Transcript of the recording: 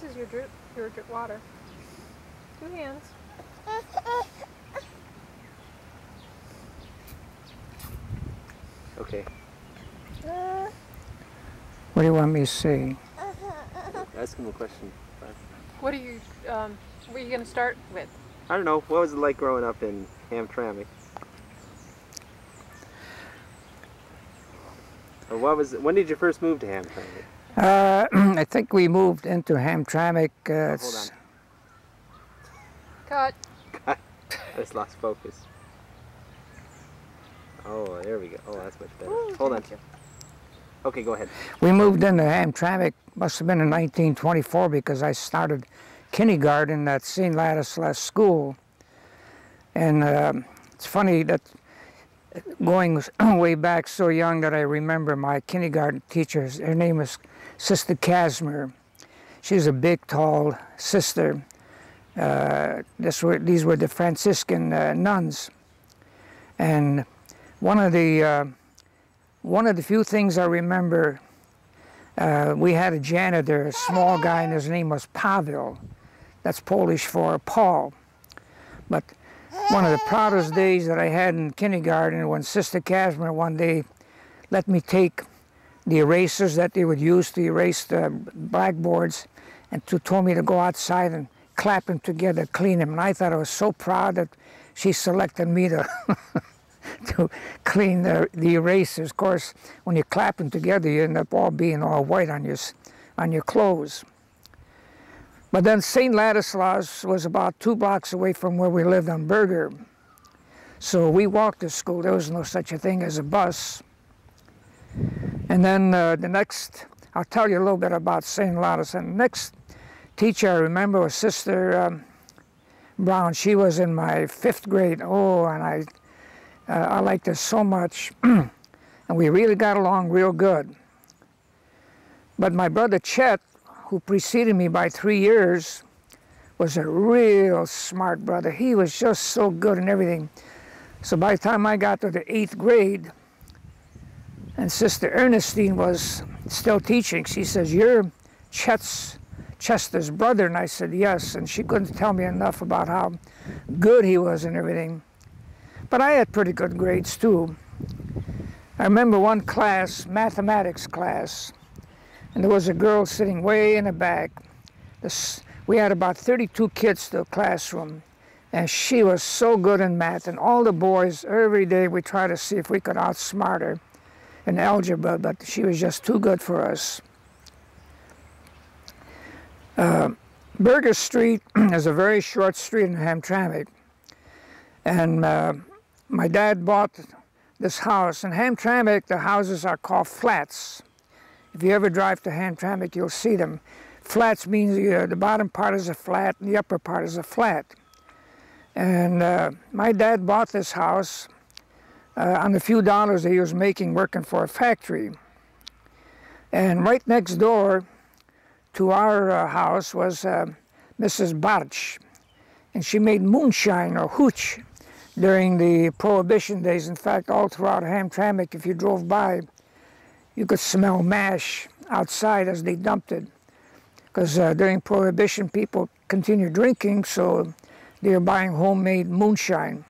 is your drip water. 2 hands. Okay. What do you want me to say? Ask him a question. What are you going to start with? I don't know. What was it like growing up in Hamtramck? Or when did you first move to Hamtramck? I think we moved into Hamtramck. Hold on. Cut. I just lost focus. Oh, there we go. Oh, that's much better. Ooh, hold on. Okay, go ahead. We moved into Hamtramck, must have been in 1924, because I started kindergarten at St. Ladislas School. And it's funny that going way back so young that I remember my kindergarten teacher. Her name was Sister Casimir. She was a big, tall sister. These were the Franciscan nuns. And one of the few things I remember, we had a janitor, a small guy, and his name was Pavel. That's Polish for Paul. But one of the proudest days that I had in kindergarten, when Sister Casimir one day let me take the erasers that they would use to erase the blackboards, and told me to go outside and clap them together, clean them. And I thought I was so proud that she selected me to to clean the erasers. Of course, when you clap them together, you end up all being all white on your clothes. But then St. Ladislas was about 2 blocks away from where we lived on Berger. So we walked to school. There was no such a thing as a bus. And then the next, I'll tell you a little bit about St. Ladislas. And the next teacher I remember was Sister Brown. She was in my 5th grade. Oh, and I liked her so much. And we really got along real good. But my brother Chet, who preceded me by 3 years, was a real smart brother. He was just so good in everything. So by the time I got to the 8th grade, and Sister Ernestine was still teaching, she says, "You're Chester's brother?" And I said, "Yes." And she couldn't tell me enough about how good he was and everything. But I had pretty good grades too. I remember one class, mathematics class, and there was a girl sitting way in the back. We had about 32 kids to a classroom, and she was so good in math. And all the boys, every day, we tried to see if we could outsmart her in algebra, but she was just too good for us. Berger Street is a very short street in Hamtramck, and my dad bought this house. In Hamtramck, the houses are called flats. If you ever drive to Hamtramck, you'll see them. Flats means the bottom part is a flat and the upper part is a flat. And my dad bought this house on the few dollars that he was making working for a factory. And right next door to our house was Mrs. Bartsch. And she made moonshine or hooch during the Prohibition days. In fact, all throughout Hamtramck, if you drove by, you could smell mash outside as they dumped it. Because during Prohibition, people continued drinking, so they were buying homemade moonshine.